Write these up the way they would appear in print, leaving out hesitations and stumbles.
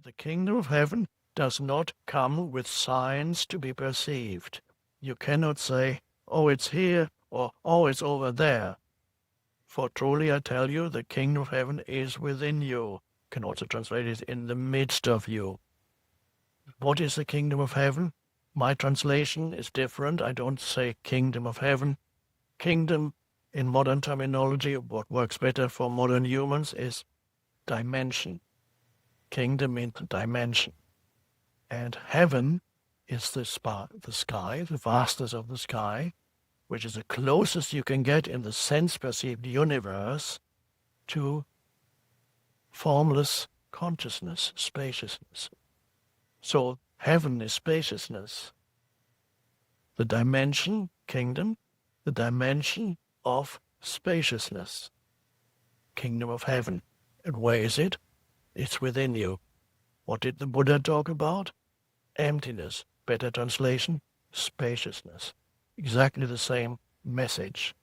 The kingdom of heaven does not come with signs to be perceived. You cannot say, oh, it's here, or oh, it's over there. For truly I tell you, the kingdom of heaven is within you. Can also translate it in the midst of you. What is the kingdom of heaven? My translation is different. I don't say kingdom of heaven. Kingdom, in modern terminology, what works better for modern humans is dimension. Kingdom means dimension. And heaven is the sky, the vastness of the sky, which is the closest you can get in the sense-perceived universe to formless consciousness, spaciousness. So heaven is spaciousness. The dimension, kingdom, the dimension of spaciousness. Kingdom of heaven. And where is it? It's within you. What did the Buddha talk about? Emptiness. Better translation, spaciousness. Exactly the same message.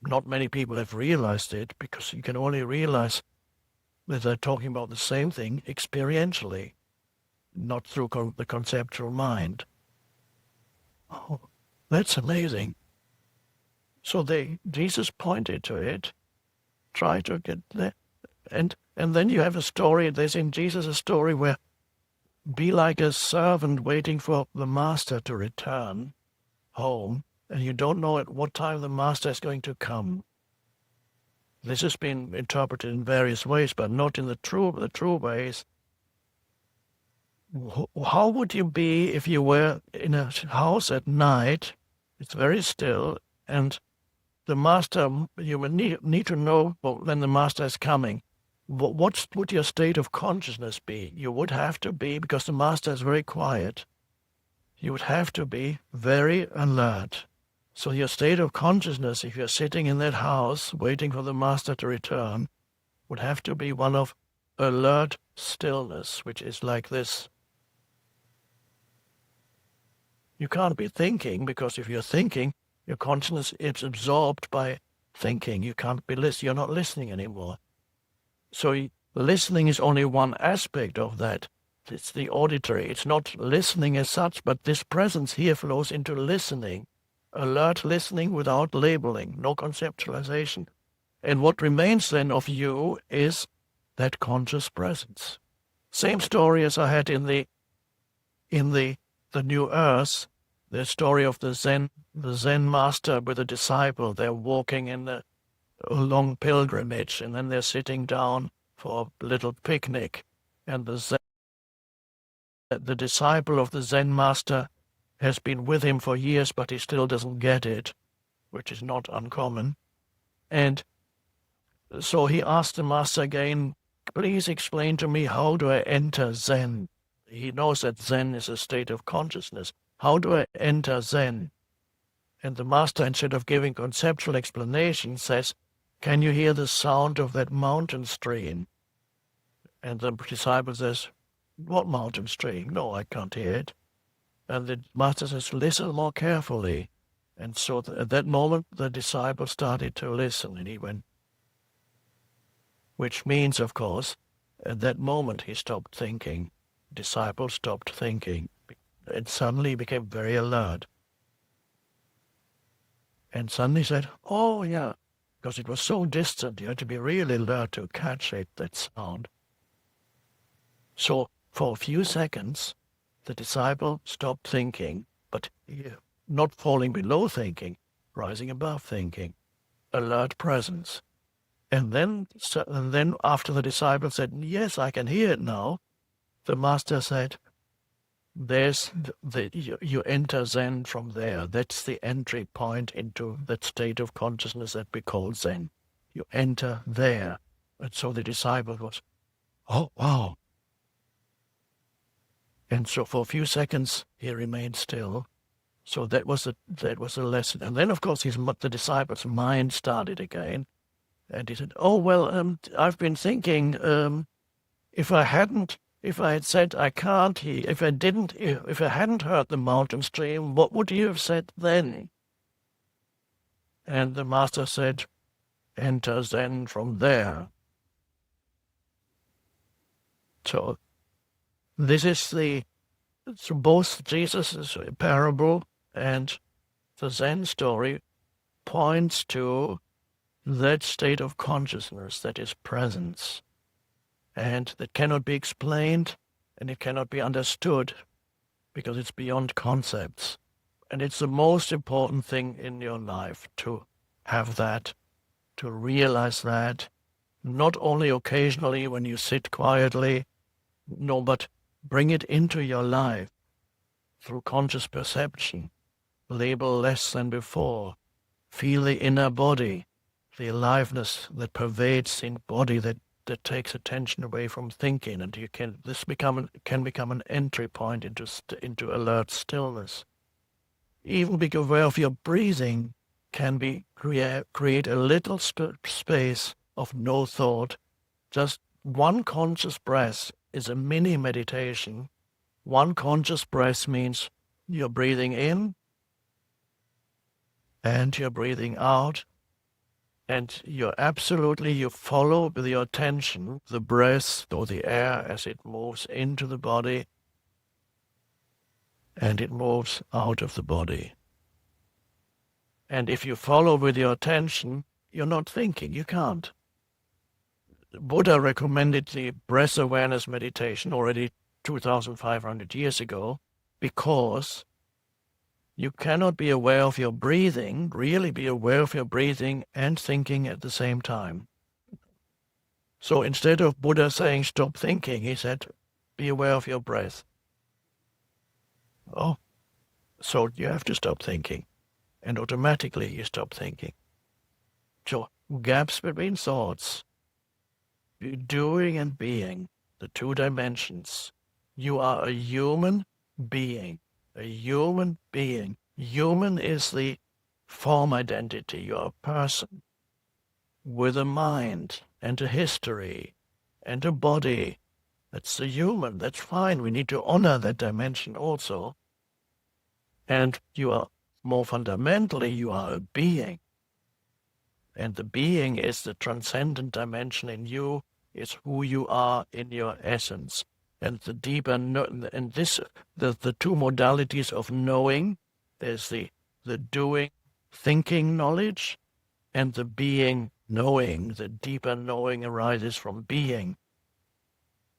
Not many people have realized it, because you can only realize that they're talking about the same thing experientially, not through the conceptual mind. Oh, that's amazing. So Jesus pointed to it, try to get there. And then you have a story, there's in Jesus a story where be like a servant waiting for the master to return home, and you don't know at what time the master is going to come. This has been interpreted in various ways, but not in the true ways. How would you be if you were in a house at night, it's very still, and the master, you would need to know when the master is coming. What would your state of consciousness be? You would have to be, because the master is very quiet, you would have to be very alert. So your state of consciousness, if you're sitting in that house waiting for the master to return, would have to be one of alert stillness, which is like this. You can't be thinking, because if you're thinking, your consciousness is absorbed by thinking. You can't be listening. You're not listening anymore. So listening is only one aspect of that. It's the auditory. It's not listening as such, but this presence here flows into listening. Alert listening without labeling, no conceptualization. And what remains then of you is that conscious presence. Same story as I had in the New Earth, the story of the Zen master with a disciple. They're walking in a long pilgrimage, and then they're sitting down for a little picnic, and the disciple of the Zen master has been with him for years, but he still doesn't get it, which is not uncommon. And so he asked the master again, please explain to me, how do I enter Zen? He knows that Zen is a state of consciousness. How do I enter Zen? And the master, instead of giving conceptual explanation, says, can you hear the sound of that mountain stream? And the disciple says, what mountain stream? No, I can't hear it. And the master says, listen more carefully. And so at that moment, the disciple started to listen, and he went, which means, of course, at that moment he stopped thinking. Disciple stopped thinking, and suddenly became very alert. And suddenly said, oh yeah, because it was so distant, you had to be really alert to catch it, that sound. So for a few seconds, the disciple stopped thinking, but not falling below thinking, rising above thinking, alert presence. And then after the disciple said, yes, I can hear it now, the master said, you enter Zen from there. That's the entry point into that state of consciousness that we call Zen. You enter there. And so the disciple was, oh, wow. And so for a few seconds, he remained still. So that was a lesson. And then, of course, the disciple's mind started again. And he said, oh, well, I've been thinking, if I had said I can't hear, if I hadn't heard the mountain stream, what would you have said then? And the master said, enter Zen from there. So This is so both Jesus' parable and the Zen story points to that state of consciousness that is presence, and that cannot be explained and it cannot be understood because it's beyond concepts. And it's the most important thing in your life to have that, to realize that, not only occasionally when you sit quietly, no, but bring it into your life through conscious perception. Label less than before. Feel the inner body, the aliveness that pervades the body, that takes attention away from thinking, and can become an entry point into alert stillness. Even being aware of your breathing can create a little space of no thought. Just one conscious breath is a mini meditation. One conscious breath means you're breathing in and you're breathing out, and you follow with your attention the breath or the air as it moves into the body and it moves out of the body. And if you follow with your attention, you're not thinking. You can't. Buddha recommended the breath awareness meditation already 2,500 years ago because you cannot be aware of your breathing, really be aware of your breathing and thinking at the same time. So instead of Buddha saying stop thinking, he said be aware of your breath. Oh, so you have to stop thinking, and automatically you stop thinking. So gaps between thoughts, doing and being, the two dimensions. You are a human being. A human being. Human is the form identity. You are a person with a mind and a history and a body. That's the human. That's fine. We need to honor that dimension also. And you are, more fundamentally, you are a being. And the being is the transcendent dimension in you, is who you are in your essence. And the deeper, and this, the two modalities of knowing, there's the doing, thinking knowledge, and the being knowing. The deeper knowing arises from being.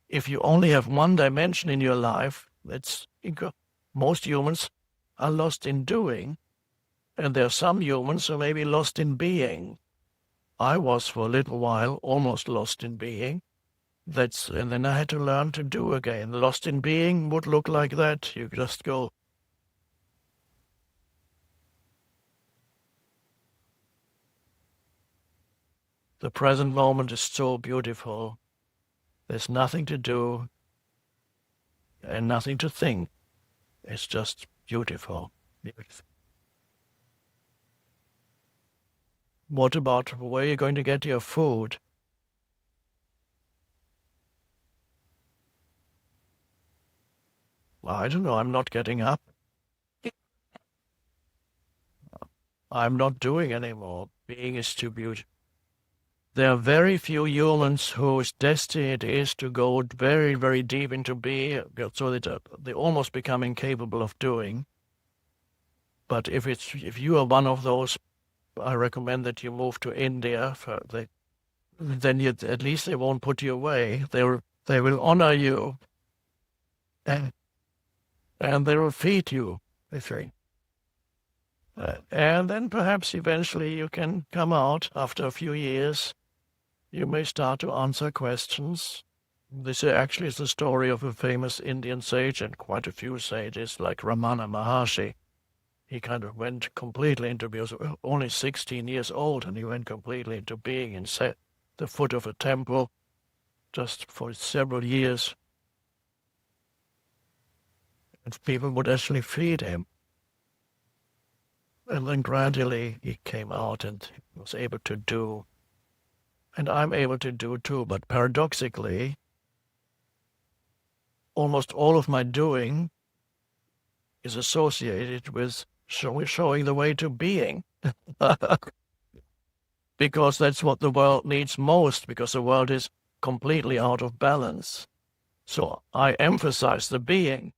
If you only have one dimension in your life, most humans are lost in doing, and there are some humans who may be lost in being. I was for a little while almost lost in being. And then I had to learn to do again. Lost in being would look like that. You just go. The present moment is so beautiful. There's nothing to do and nothing to think. It's just beautiful. What about where you're going to get your food? I don't know. I'm not getting up. I'm not doing anymore. Being is too beautiful. There are very few humans whose destiny it is to go very, very deep into being, so that they almost become incapable of doing. But if you are one of those, I recommend that you move to India. Then at least they won't put you away. They will honor you, and they will feed you. They say. And then perhaps eventually you can come out after a few years. You may start to answer questions. This actually is the story of a famous Indian sage and quite a few sages like Ramana Maharshi. He kind of went completely into being, only 16 years old, and he went completely into being and sat at the foot of a temple just for several years. And people would actually feed him. And then gradually he came out and was able to do. And I'm able to do too, but paradoxically, almost all of my doing is associated with showing the way to being. Because that's what the world needs most, because the world is completely out of balance. So I emphasize the being